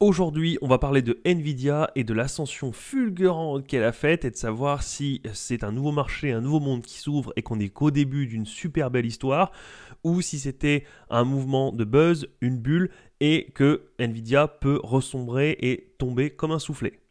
Aujourd'hui, on va parler de Nvidia et de l'ascension fulgurante qu'elle a faite et de savoir si c'est un nouveau marché, un nouveau monde qui s'ouvre et qu'on n'est qu'au début d'une super belle histoire ou si c'était un mouvement de buzz, une bulle et que Nvidia peut ressombrer et tomber comme un soufflet.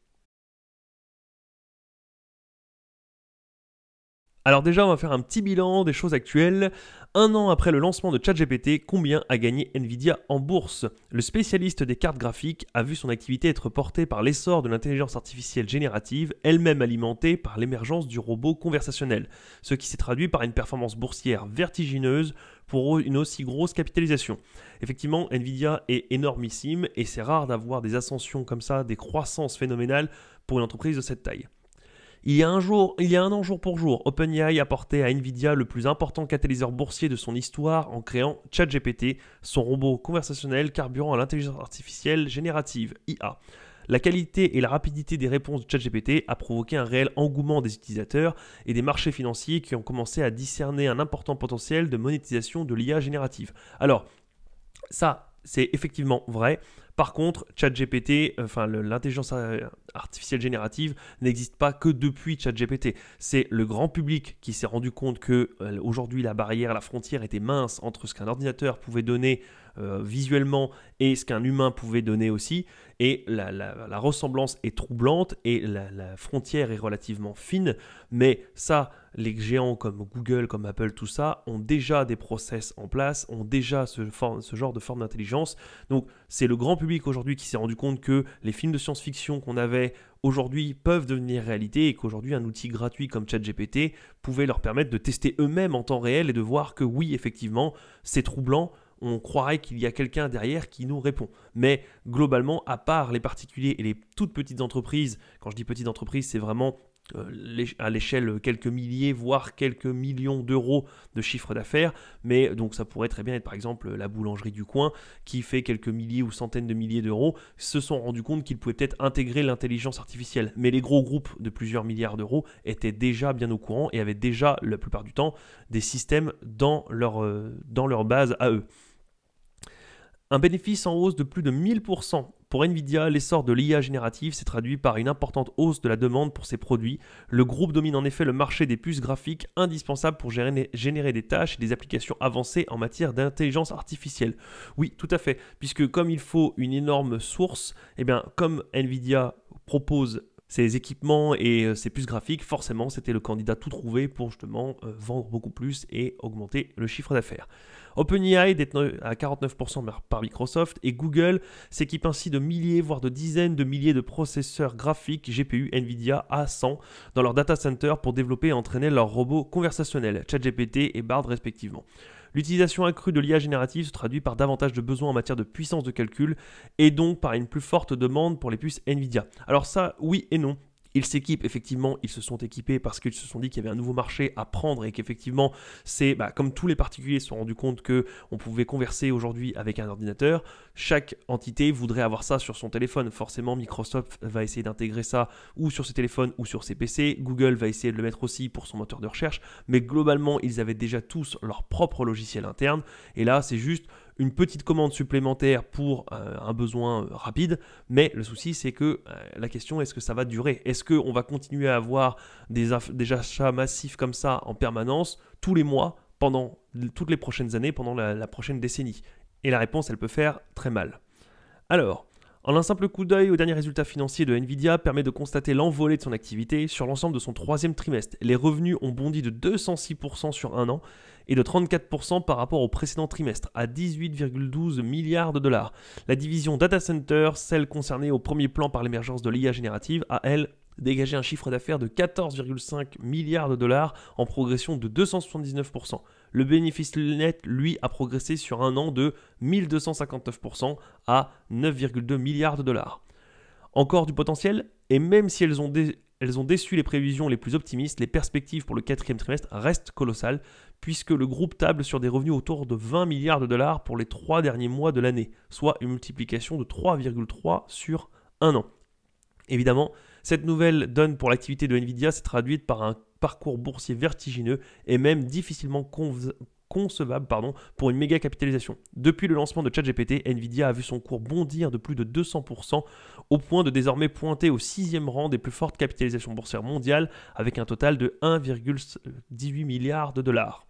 Alors déjà, on va faire un petit bilan des choses actuelles. Un an après le lancement de ChatGPT, combien a gagné Nvidia en bourse? Le spécialiste des cartes graphiques a vu son activité être portée par l'essor de l'intelligence artificielle générative, elle-même alimentée par l'émergence du robot conversationnel, ce qui s'est traduit par une performance boursière vertigineuse pour une aussi grosse capitalisation. Effectivement, Nvidia est énormissime et c'est rare d'avoir des ascensions comme ça, des croissances phénoménales pour une entreprise de cette taille. Il y a un an jour pour jour, OpenAI apportait à Nvidia le plus important catalyseur boursier de son histoire en créant ChatGPT, son robot conversationnel carburant à l'intelligence artificielle générative, IA. La qualité et la rapidité des réponses de ChatGPT a provoqué un réel engouement des utilisateurs et des marchés financiers qui ont commencé à discerner un important potentiel de monétisation de l'IA générative. Alors, ça, c'est effectivement vrai. Par contre, ChatGPT, l'intelligence artificielle générative n'existe pas que depuis ChatGPT. C'est le grand public qui s'est rendu compte que aujourd'hui la barrière, la frontière était mince entre ce qu'un ordinateur pouvait donner visuellement et ce qu'un humain pouvait donner aussi. Et la ressemblance est troublante et la frontière est relativement fine. Mais ça, les géants comme Google, comme Apple, tout ça, ont déjà des process en place, ont déjà ce genre de forme d'intelligence. Donc c'est le grand public aujourd'hui qui s'est rendu compte que les films de science-fiction qu'on avait aujourd'hui peuvent devenir réalité et qu'aujourd'hui un outil gratuit comme ChatGPT pouvait leur permettre de tester eux-mêmes en temps réel et de voir que oui, effectivement, c'est troublant. On croirait qu'il y a quelqu'un derrière qui nous répond. Mais globalement, à part les particuliers et les toutes petites entreprises, quand je dis petites entreprises, c'est vraiment à l'échelle quelques milliers, voire quelques millions d'euros de chiffre d'affaires. Mais donc ça pourrait très bien être par exemple la boulangerie du coin qui fait quelques milliers ou centaines de milliers d'euros, se sont rendus compte qu'ils pouvaient peut-être intégrer l'intelligence artificielle. Mais les gros groupes de plusieurs milliards d'euros étaient déjà bien au courant et avaient déjà la plupart du temps des systèmes dans leur base à eux. Un bénéfice en hausse de plus de 1000%. Pour Nvidia, l'essor de l'IA générative s'est traduit par une importante hausse de la demande pour ses produits. Le groupe domine en effet le marché des puces graphiques indispensables pour générer des tâches et des applications avancées en matière d'intelligence artificielle. Oui, tout à fait, puisque comme il faut une énorme source, et bien comme Nvidia propose ces équipements et ces puces graphiques, forcément c'était le candidat tout trouvé pour justement vendre beaucoup plus et augmenter le chiffre d'affaires. OpenAI détenu à 49% par Microsoft et Google s'équipe ainsi de milliers voire de dizaines de milliers de processeurs graphiques GPU Nvidia A100 dans leur data center pour développer et entraîner leurs robots conversationnels ChatGPT et Bard respectivement. L'utilisation accrue de l'IA générative se traduit par davantage de besoins en matière de puissance de calcul et donc par une plus forte demande pour les puces Nvidia. Alors ça, oui et non. Ils s'équipent, effectivement, ils se sont équipés parce qu'ils se sont dit qu'il y avait un nouveau marché à prendre et qu'effectivement, c'est comme tous les particuliers se sont rendus compte qu'on pouvait converser aujourd'hui avec un ordinateur. Chaque entité voudrait avoir ça sur son téléphone. Forcément, Microsoft va essayer d'intégrer ça ou sur ses téléphones ou sur ses PC. Google va essayer de le mettre aussi pour son moteur de recherche. Mais globalement, ils avaient déjà tous leur propre logiciel interne. Et là, c'est juste une petite commande supplémentaire pour un besoin rapide, mais le souci c'est que la question est-ce que ça va durer? Est-ce qu'on va continuer à avoir des achats massifs comme ça en permanence, tous les mois, pendant toutes les prochaines années, pendant la prochaine décennie? Et la réponse elle peut faire très mal. Alors, en un simple coup d'œil aux derniers résultats financiers de Nvidia permet de constater l'envolée de son activité sur l'ensemble de son troisième trimestre. Les revenus ont bondi de 206% sur un an et de 34% par rapport au précédent trimestre, à 18,12 milliards de dollars. La division Data Center, celle concernée au premier plan par l'émergence de l'IA générative, a elle dégagé un chiffre d'affaires de 14,5 milliards de dollars en progression de 279%. Le bénéfice net, lui, a progressé sur un an de 1259% à 9,2 milliards de dollars. Encore du potentiel, et même si elles ont déçu les prévisions les plus optimistes, les perspectives pour le quatrième trimestre restent colossales, puisque le groupe table sur des revenus autour de 20 milliards de dollars pour les 3 derniers mois de l'année, soit une multiplication de 3,3 sur un an. Évidemment, cette nouvelle donne pour l'activité de Nvidia s'est traduite par un parcours boursier vertigineux et même difficilement concevable pour une méga capitalisation. Depuis le lancement de ChatGPT, Nvidia a vu son cours bondir de plus de 200% au point de désormais pointer au 6e rang des plus fortes capitalisations boursières mondiales avec un total de 1,18 milliard de dollars.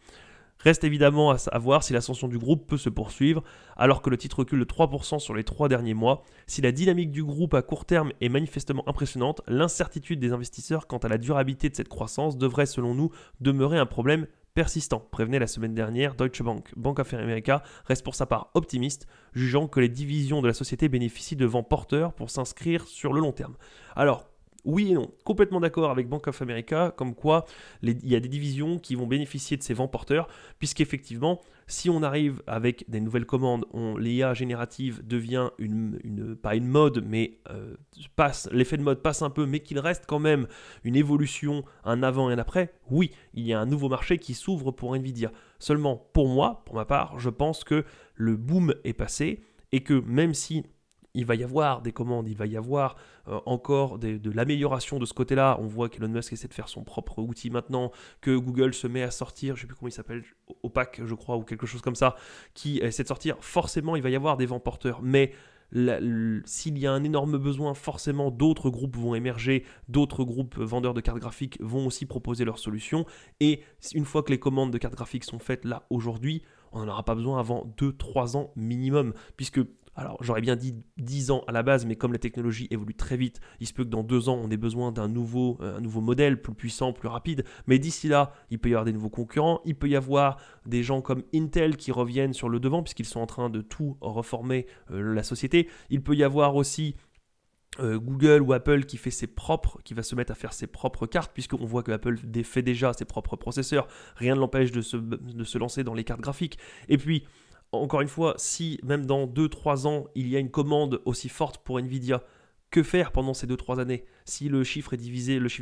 Reste évidemment à voir si l'ascension du groupe peut se poursuivre, alors que le titre recule de 3% sur les 3 derniers mois. Si la dynamique du groupe à court terme est manifestement impressionnante, l'incertitude des investisseurs quant à la durabilité de cette croissance devrait selon nous demeurer un problème persistant, prévenait la semaine dernière Deutsche Bank. Bank of America reste pour sa part optimiste, jugeant que les divisions de la société bénéficient de vents porteurs pour s'inscrire sur le long terme. Alors, oui et non, complètement d'accord avec Bank of America, comme quoi il y a des divisions qui vont bénéficier de ces vents porteurs, puisqu'effectivement, si on arrive avec des nouvelles commandes, l'IA générative devient pas une mode, mais l'effet de mode passe un peu, mais qu'il reste quand même une évolution, un avant et un après, oui, il y a un nouveau marché qui s'ouvre pour Nvidia. Seulement, pour moi, pour ma part, je pense que le boom est passé, et que même si il va y avoir des commandes, il va y avoir encore de l'amélioration de ce côté-là. On voit qu'Elon Musk essaie de faire son propre outil maintenant, que Google se met à sortir, je ne sais plus comment il s'appelle, Opaque je crois, ou quelque chose comme ça, qui essaie de sortir. Forcément, il va y avoir des vents porteurs, mais s'il y a un énorme besoin, forcément d'autres groupes vont émerger, d'autres groupes vendeurs de cartes graphiques vont aussi proposer leurs solutions, et une fois que les commandes de cartes graphiques sont faites là aujourd'hui, on n'en aura pas besoin avant 2-3 ans minimum, puisque alors j'aurais bien dit 10 ans à la base, mais comme la technologie évolue très vite, il se peut que dans 2 ans on ait besoin d'un nouveau modèle plus puissant, plus rapide, mais d'ici là, il peut y avoir des nouveaux concurrents, il peut y avoir des gens comme Intel qui reviennent sur le devant, puisqu'ils sont en train de tout reformer la société, il peut y avoir aussi Google ou Apple qui va se mettre à faire ses propres cartes, puisqu'on voit que Apple fait déjà ses propres processeurs, rien ne l'empêche de se lancer dans les cartes graphiques, et puis encore une fois, si même dans 2-3 ans, il y a une commande aussi forte pour Nvidia, que faire pendant ces 2-3 années? Si le chiffre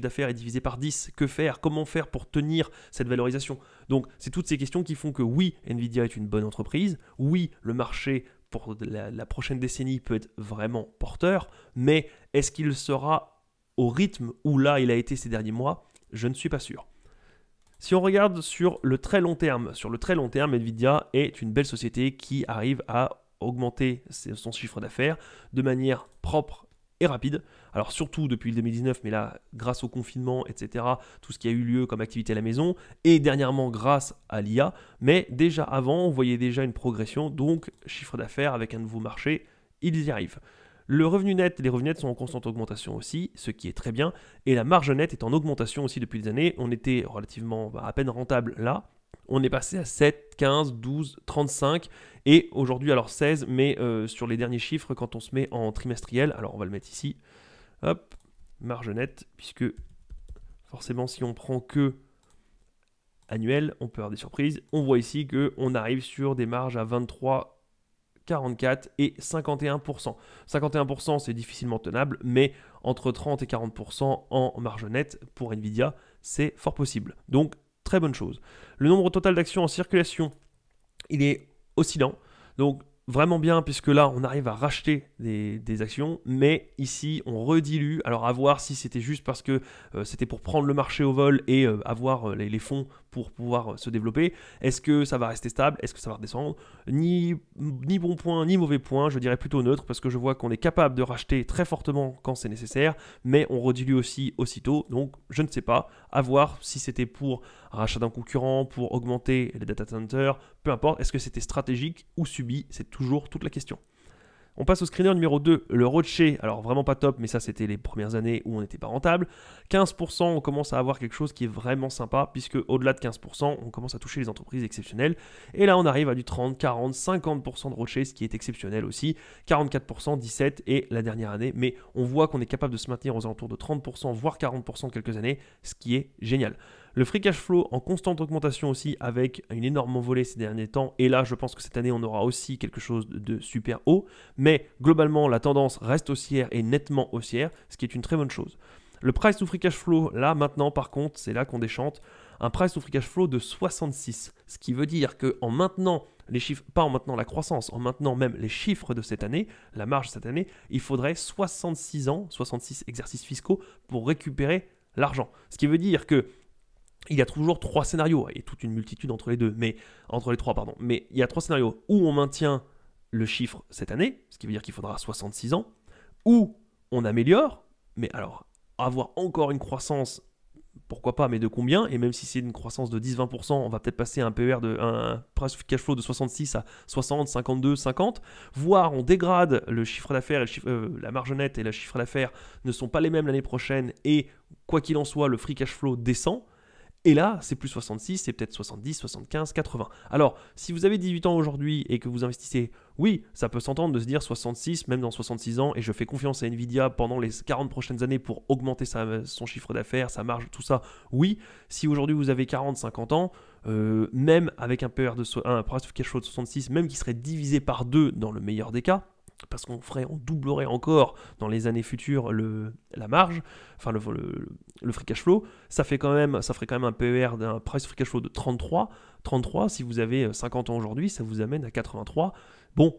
d'affaires est divisé par 10, que faire? Comment faire pour tenir cette valorisation? Donc, c'est toutes ces questions qui font que oui, Nvidia est une bonne entreprise, oui, le marché pour la prochaine décennie peut être vraiment porteur, mais est-ce qu'il sera au rythme où là il a été ces derniers mois? Je ne suis pas sûr. Si on regarde sur le très long terme, Nvidia est une belle société qui arrive à augmenter son chiffre d'affaires de manière propre et rapide. Alors surtout depuis le 2019, mais là, grâce au confinement, etc., tout ce qui a eu lieu comme activité à la maison, et dernièrement grâce à l'IA, mais déjà avant, on voyait déjà une progression, donc chiffre d'affaires avec un nouveau marché, ils y arrivent. Les revenus nets sont en constante augmentation aussi, ce qui est très bien, et la marge nette est en augmentation aussi depuis des années. On était relativement à peine rentable là, on est passé à 7, 15, 12, 35, et aujourd'hui alors 16, mais sur les derniers chiffres, quand on se met en trimestriel, alors on va le mettre ici, hop, marge nette, puisque forcément si on prend que annuel, on peut avoir des surprises. On voit ici qu'on arrive sur des marges à 23, 44 et 51%. 51% c'est difficilement tenable, mais entre 30 et 40% en marge nette pour Nvidia, c'est fort possible. Donc très bonne chose. Le nombre total d'actions en circulation, il est oscillant. Donc vraiment bien, puisque là on arrive à racheter des actions, mais ici on redilue. Alors à voir si c'était juste parce que c'était pour prendre le marché au vol et avoir les fonds pour pouvoir se développer. Est-ce que ça va rester stable? Est-ce que ça va redescendre? Ni bon point, ni mauvais point, je dirais plutôt neutre, parce que je vois qu'on est capable de racheter très fortement quand c'est nécessaire, mais on redilue aussi aussitôt, donc je ne sais pas. À voir si c'était pour rachat d'un concurrent, pour augmenter les data centers, peu importe. Est-ce que c'était stratégique ou subi? C'est toujours toute la question. On passe au screener numéro 2, le Rocher. Alors vraiment pas top, mais ça c'était les premières années où on n'était pas rentable. 15%, on commence à avoir quelque chose qui est vraiment sympa, puisque au-delà de 15%, on commence à toucher les entreprises exceptionnelles. Et là on arrive à du 30, 40, 50% de Rocher, ce qui est exceptionnel aussi. 44%, 17% et la dernière année. Mais on voit qu'on est capable de se maintenir aux alentours de 30%, voire 40% quelques années, ce qui est génial. Le free cash flow en constante augmentation aussi, avec une énorme envolée ces derniers temps. Et là, je pense que cette année, on aura aussi quelque chose de super haut. Mais globalement, la tendance reste haussière et nettement haussière, ce qui est une très bonne chose. Le price to free cash flow, là maintenant, par contre, c'est là qu'on déchante. Un price to free cash flow de 66. Ce qui veut dire qu'en maintenant les chiffres, pas en maintenant la croissance, en maintenant même les chiffres de cette année, la marge de cette année, il faudrait 66 ans, 66 exercices fiscaux pour récupérer l'argent. Ce qui veut dire que il y a toujours trois scénarios, et toute une multitude entre les deux, mais entre les trois, pardon. Mais il y a trois scénarios où on maintient le chiffre cette année, ce qui veut dire qu'il faudra 66 ans, où on améliore, mais alors avoir encore une croissance, pourquoi pas, mais de combien? Et même si c'est une croissance de 10-20%, on va peut-être passer un PER un price to cash flow de 66 à 60, 52, 50, voire on dégrade le chiffre d'affaires, la marge nette et le chiffre d'affaires ne sont pas les mêmes l'année prochaine, et quoi qu'il en soit, le free cash flow descend. Et là, c'est plus 66, c'est peut-être 70, 75, 80. Alors, si vous avez 18 ans aujourd'hui et que vous investissez, oui, ça peut s'entendre de se dire 66, même dans 66 ans, et je fais confiance à Nvidia pendant les 40 prochaines années pour augmenter son chiffre d'affaires, sa marge, tout ça. Oui, si aujourd'hui vous avez 40, 50 ans, même avec un price to cash flow de 66, même qui serait divisé par 2 dans le meilleur des cas, parce on doublerait encore dans les années futures la marge, enfin le free cash flow, ça ferait quand même un PER d'un price free cash flow de 33. 33, si vous avez 50 ans aujourd'hui, ça vous amène à 83. Bon,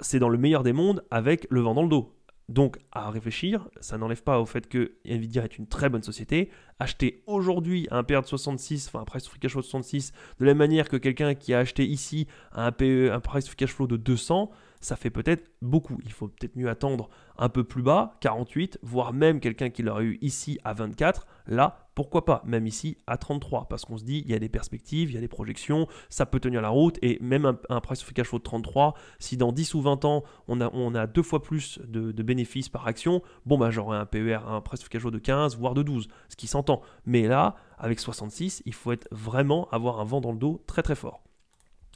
c'est dans le meilleur des mondes avec le vent dans le dos. Donc, à réfléchir, ça n'enlève pas au fait que Nvidia est une très bonne société. Acheter aujourd'hui un PER de 66, enfin un price free cash flow de 66, de la même manière que quelqu'un qui a acheté ici un price free cash flow de 200, ça fait peut-être beaucoup. Il faut peut-être mieux attendre un peu plus bas, 48, voire même quelqu'un qui l'aurait eu ici à 24. Là, pourquoi pas, même ici à 33, parce qu'on se dit, il y a des perspectives, il y a des projections, ça peut tenir la route, et même un price free cash flow de 33, si dans 10 ou 20 ans, on a 2 fois plus de bénéfices par action, bon bah j'aurai un PER, un price free cash flow de 15, voire de 12, ce qui s'entend. Mais là, avec 66, il faut vraiment avoir un vent dans le dos très très fort.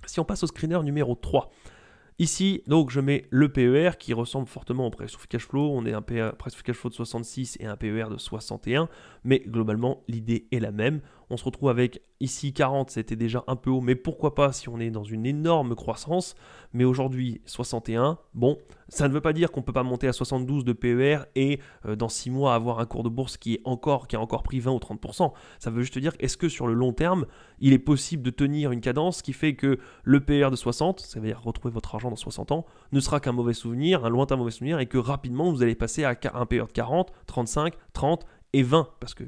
Si on passe au screener numéro 3, ici, donc, je mets le PER qui ressemble fortement au price to cash flow. On est un price to cash flow de 66 et un PER de 61, mais globalement, l'idée est la même. On se retrouve avec ici 40, c'était déjà un peu haut, mais pourquoi pas si on est dans une énorme croissance. Mais aujourd'hui, 61, bon, ça ne veut pas dire qu'on ne peut pas monter à 72 de PER et dans 6 mois avoir un cours de bourse qui a encore pris 20 ou 30%. Ça veut juste dire, est-ce que sur le long terme, il est possible de tenir une cadence qui fait que le PER de 60, ça veut dire retrouver votre argent dans 60 ans, ne sera qu'un mauvais souvenir, un lointain mauvais souvenir, et que rapidement vous allez passer à un PER de 40, 35, 30 et 20, parce que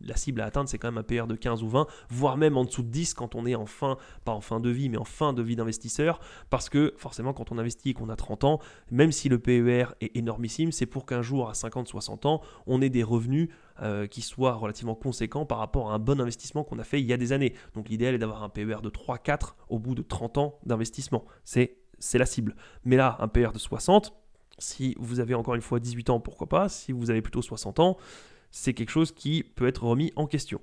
la cible à atteindre c'est quand même un PER de 15 ou 20, voire même en dessous de 10 quand on est pas en fin de vie, mais en fin de vie d'investisseur, parce que forcément quand on investit et qu'on a 30 ans, même si le PER est énormissime, c'est pour qu'un jour à 50-60 ans, on ait des revenus qui soient relativement conséquents par rapport à un bon investissement qu'on a fait il y a des années. Donc l'idéal est d'avoir un PER de 3-4 au bout de 30 ans d'investissement. C'est la cible. Mais là, un PER de 60, si vous avez encore une fois 18 ans, pourquoi pas. Si vous avez plutôt 60 ans, c'est quelque chose qui peut être remis en question.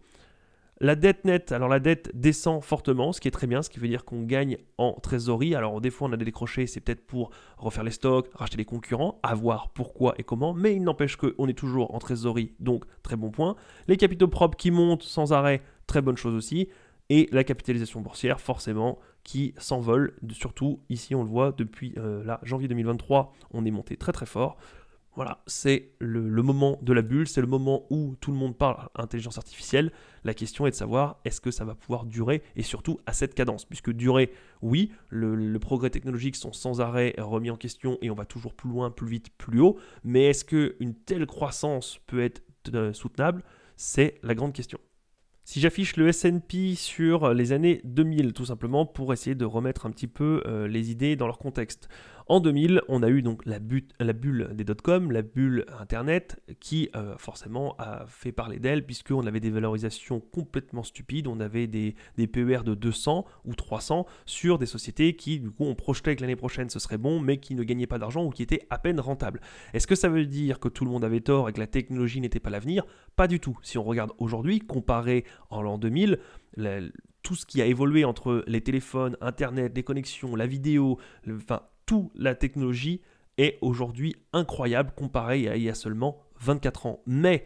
La dette nette, alors la dette descend fortement, ce qui est très bien, ce qui veut dire qu'on gagne en trésorerie. Alors des fois on a des décrochés, c'est peut-être pour refaire les stocks, racheter les concurrents, à voir pourquoi et comment, mais il n'empêche qu'on est toujours en trésorerie, donc très bon point. Les capitaux propres qui montent sans arrêt, très bonne chose aussi. Et la capitalisation boursière, forcément, qui s'envole, surtout ici on le voit depuis janvier 2023, on est monté très très fort. Voilà, c'est le moment de la bulle, c'est le moment où tout le monde parle intelligence artificielle. La question est de savoir est-ce que ça va pouvoir durer et surtout à cette cadence. Puisque durer, oui, le progrès technologique sont sans arrêt remis en question et on va toujours plus loin, plus vite, plus haut. Mais est-ce qu'une telle croissance peut être soutenable? C'est la grande question. Si j'affiche le S&P sur les années 2000, tout simplement pour essayer de remettre un petit peu les idées dans leur contexte. En 2000, on a eu donc la bulle des dot-com, la bulle Internet, qui forcément a fait parler d'elle, puisqu'on avait des valorisations complètement stupides, on avait des PER de 200 ou 300 sur des sociétés qui, du coup, on projetait que l'année prochaine ce serait bon, mais qui ne gagnaient pas d'argent ou qui étaient à peine rentables. Est-ce que ça veut dire que tout le monde avait tort et que la technologie n'était pas l'avenir? Pas du tout. Si on regarde aujourd'hui, comparé en l'an 2000, tout ce qui a évolué entre les téléphones, Internet, les connexions, la vidéo, toute la technologie est aujourd'hui incroyable comparé à il y a seulement 24 ans. Mais,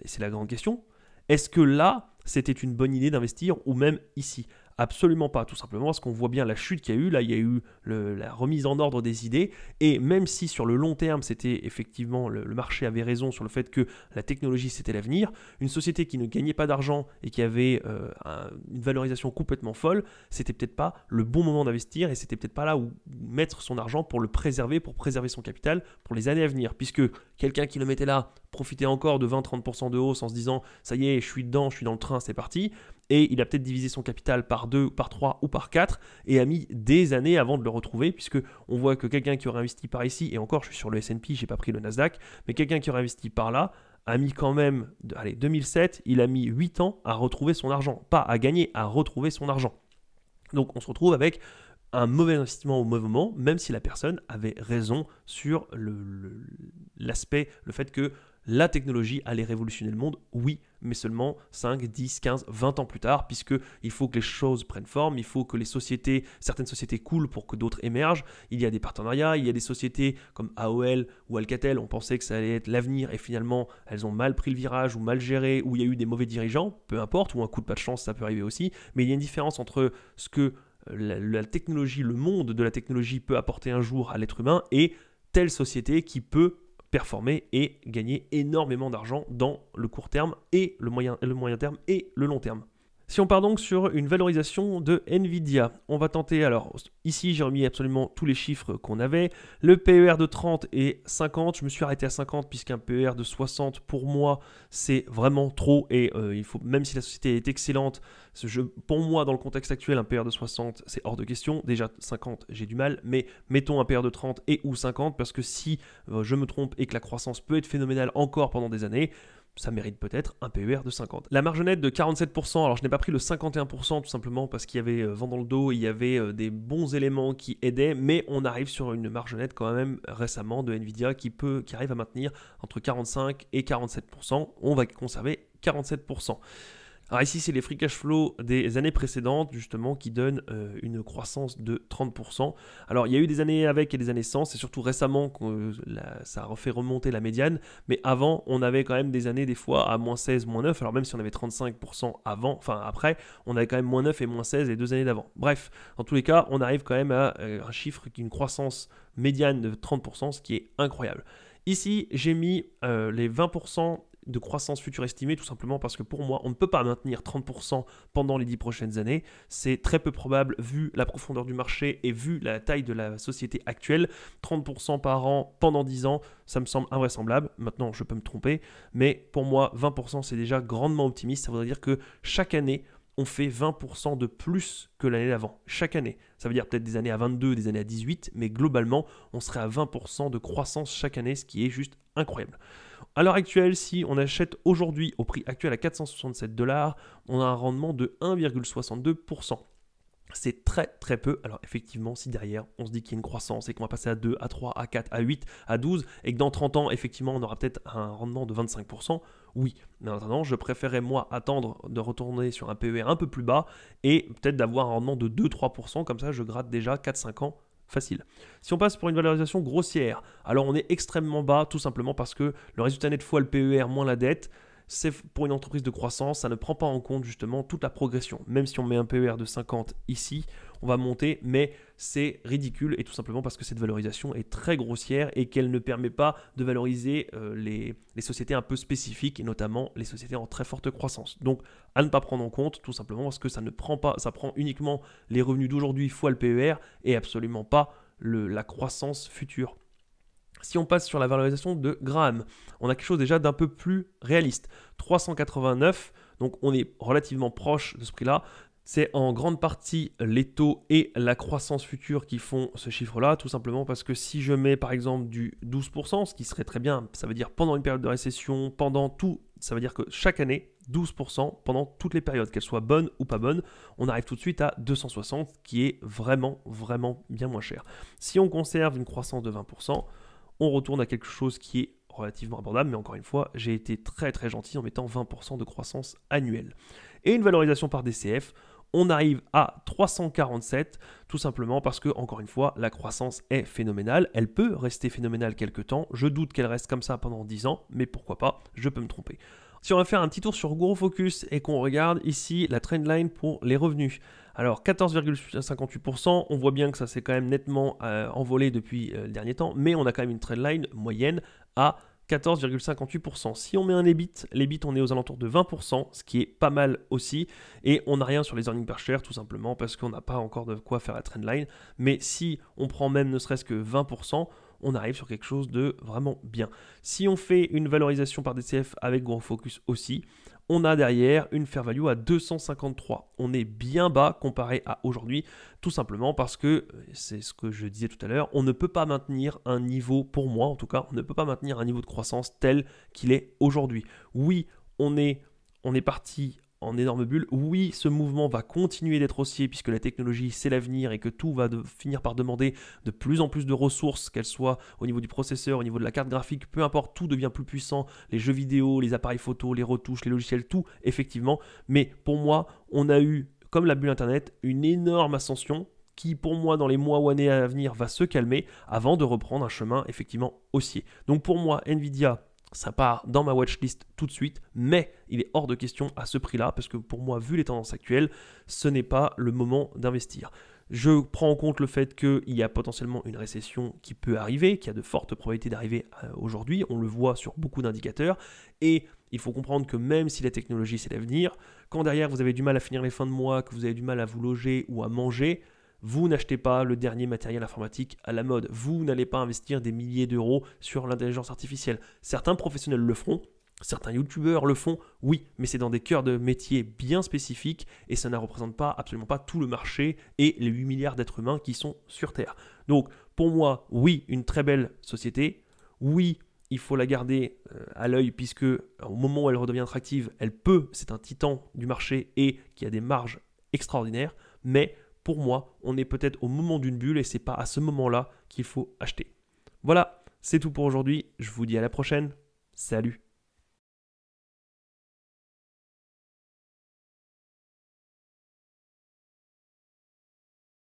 c'est la grande question, est-ce que là, c'était une bonne idée d'investir ou même ici? Absolument pas, tout simplement parce qu'on voit bien la chute qu'il y a eu. Là, il y a eu la remise en ordre des idées. Et même si sur le long terme, c'était effectivement, le marché avait raison sur le fait que la technologie, c'était l'avenir, une société qui ne gagnait pas d'argent et qui avait une valorisation complètement folle, c'était peut-être pas le bon moment d'investir et c'était peut-être pas là où mettre son argent pour le préserver, pour préserver son capital pour les années à venir. Puisque quelqu'un qui le mettait là profiter encore de 20-30% de hausse en se disant ça y est, je suis dedans, je suis dans le train, c'est parti. Et il a peut-être divisé son capital par 2, par 3 ou par 4 et a mis des années avant de le retrouver, puisque on voit que quelqu'un qui aurait investi par ici, et encore je suis sur le S&P, j'ai pas pris le Nasdaq, mais quelqu'un qui aurait investi par là a mis quand même, allez, 2007, il a mis 8 ans à retrouver son argent. Pas à gagner, à retrouver son argent. Donc on se retrouve avec un mauvais investissement au mauvais moment, même si la personne avait raison sur l'aspect, le fait que la technologie allait révolutionner le monde, oui, mais seulement 5, 10, 15, 20 ans plus tard, puisqu'il faut que les choses prennent forme, il faut que certaines sociétés coulent pour que d'autres émergent, il y a des partenariats, il y a des sociétés comme AOL ou Alcatel, on pensait que ça allait être l'avenir et finalement elles ont mal pris le virage ou mal géré, ou il y a eu des mauvais dirigeants, peu importe, ou un coup de pas de chance, ça peut arriver aussi, mais il y a une différence entre ce que la technologie, le monde de la technologie peut apporter un jour à l'être humain et telle société qui peut performer et gagner énormément d'argent dans le court terme et le moyen terme et le long terme. Si on part donc sur une valorisation de Nvidia, on va tenter, alors ici j'ai remis absolument tous les chiffres qu'on avait, le PER de 30 et 50, je me suis arrêté à 50 puisqu'un PER de 60 pour moi c'est vraiment trop et il faut, même si la société est excellente, pour moi dans le contexte actuel un PER de 60 c'est hors de question, déjà 50 j'ai du mal, mais mettons un PER de 30 et ou 50 parce que si je me trompe et que la croissance peut être phénoménale encore pendant des années, ça mérite peut-être un PER de 50. La marge nette de 47%, alors je n'ai pas pris le 51% tout simplement parce qu'il y avait vent dans le dos, il y avait des bons éléments qui aidaient, mais on arrive sur une marge nette quand même récemment de Nvidia qui arrive à maintenir entre 45 et 47%. On va conserver 47%. Alors ici, c'est les free cash flow des années précédentes, justement, qui donnent une croissance de 30%. Alors, il y a eu des années avec et des années sans. C'est surtout récemment que ça a refait remonter la médiane. Mais avant, on avait quand même des années, des fois, à moins 16, moins 9. Alors, même si on avait 35% avant, enfin après, on avait quand même moins 9 et moins 16 les 2 années d'avant. Bref, dans tous les cas, on arrive quand même à un chiffre qui une croissance médiane de 30%, ce qui est incroyable. Ici, j'ai mis les 20% de croissance future estimée, tout simplement parce que pour moi, on ne peut pas maintenir 30% pendant les 10 prochaines années. C'est très peu probable vu la profondeur du marché et vu la taille de la société actuelle. 30% par an pendant 10 ans, ça me semble invraisemblable. Maintenant, je peux me tromper, mais pour moi, 20% c'est déjà grandement optimiste. Ça voudrait dire que chaque année, on fait 20% de plus que l'année d'avant, chaque année. Ça veut dire peut-être des années à 22, des années à 18, mais globalement, on serait à 20% de croissance chaque année, ce qui est juste incroyable. À l'heure actuelle, si on achète aujourd'hui au prix actuel à 467 $, on a un rendement de 1,62%. C'est très très peu. Alors effectivement, si derrière on se dit qu'il y a une croissance et qu'on va passer à 2, à 3, à 4, à 8, à 12 et que dans 30 ans, effectivement, on aura peut-être un rendement de 25%, oui. Mais en attendant, je préférerais moi attendre de retourner sur un PER un peu plus bas et peut-être d'avoir un rendement de 2-3%. Comme ça, je gratte déjà 4-5 ans. Facile. Si on passe pour une valorisation grossière, alors on est extrêmement bas tout simplement parce que le résultat net fois le PER moins la dette, c'est pour une entreprise de croissance, ça ne prend pas en compte justement toute la progression. Même si on met un PER de 50 ici, on va monter, mais c'est ridicule et tout simplement parce que cette valorisation est très grossière et qu'elle ne permet pas de valoriser les sociétés un peu spécifiques et notamment les sociétés en très forte croissance. Donc à ne pas prendre en compte tout simplement parce que ça ne prend pas, ça prend uniquement les revenus d'aujourd'hui fois le PER et absolument pas la croissance future. Si on passe sur la valorisation de Graham, on a quelque chose déjà d'un peu plus réaliste. 389, donc on est relativement proche de ce prix-là. C'est en grande partie les taux et la croissance future qui font ce chiffre-là, tout simplement parce que si je mets par exemple du 12%, ce qui serait très bien, ça veut dire pendant une période de récession, pendant tout, ça veut dire que chaque année, 12% pendant toutes les périodes, qu'elles soient bonnes ou pas bonnes, on arrive tout de suite à 260, qui est vraiment, vraiment bien moins cher. Si on conserve une croissance de 20%, on retourne à quelque chose qui est relativement abordable, mais encore une fois, j'ai été très très gentil en mettant 20% de croissance annuelle. Et une valorisation par DCF, on arrive à 347, tout simplement parce que, encore une fois, la croissance est phénoménale. Elle peut rester phénoménale quelques temps. Je doute qu'elle reste comme ça pendant 10 ans, mais pourquoi pas, je peux me tromper. Si on va faire un petit tour sur GuruFocus et qu'on regarde ici la trendline pour les revenus. Alors 14,58%, on voit bien que ça s'est quand même nettement envolé depuis le dernier temps, mais on a quand même une trendline moyenne à 14,58%. Si on met un l'EBIT on est aux alentours de 20%, ce qui est pas mal aussi, et on n'a rien sur les earnings per share tout simplement parce qu'on n'a pas encore de quoi faire la trendline, mais si on prend même ne serait-ce que 20%, on arrive sur quelque chose de vraiment bien. Si on fait une valorisation par DCF avec Gros Focus aussi, on a derrière une fair value à 253. On est bien bas comparé à aujourd'hui, tout simplement parce que, c'est ce que je disais tout à l'heure, on ne peut pas maintenir un niveau, pour moi en tout cas, on ne peut pas maintenir un niveau de croissance tel qu'il est aujourd'hui. Oui, on est parti en énorme bulle. Oui, ce mouvement va continuer d'être haussier puisque la technologie c'est l'avenir et que tout va finir par demander de plus en plus de ressources, qu'elles soient au niveau du processeur, au niveau de la carte graphique, peu importe, tout devient plus puissant, les jeux vidéo, les appareils photo, les retouches, les logiciels, tout effectivement. Mais pour moi, on a eu, comme la bulle internet, une énorme ascension qui pour moi dans les mois ou années à venir va se calmer avant de reprendre un chemin effectivement haussier. Donc pour moi, Nvidia, ça part dans ma watchlist tout de suite, mais il est hors de question à ce prix-là, parce que pour moi, vu les tendances actuelles, ce n'est pas le moment d'investir. Je prends en compte le fait qu'il y a potentiellement une récession qui peut arriver, qui a de fortes probabilités d'arriver aujourd'hui, on le voit sur beaucoup d'indicateurs, et il faut comprendre que même si la technologie c'est l'avenir, quand derrière vous avez du mal à finir les fins de mois, que vous avez du mal à vous loger ou à manger, vous n'achetez pas le dernier matériel informatique à la mode. Vous n'allez pas investir des milliers d'euros sur l'intelligence artificielle. Certains professionnels le feront, certains youtubeurs le font, oui, mais c'est dans des cœurs de métiers bien spécifiques et ça ne représente pas absolument pas tout le marché et les 8 milliards d'êtres humains qui sont sur Terre. Donc pour moi, oui, une très belle société, oui, il faut la garder à l'œil puisque au moment où elle redevient attractive, c'est un titan du marché et qui a des marges extraordinaires, mais pour moi, on est peut-être au moment d'une bulle et c'est pas à ce moment-là qu'il faut acheter. Voilà, c'est tout pour aujourd'hui. Je vous dis à la prochaine. Salut!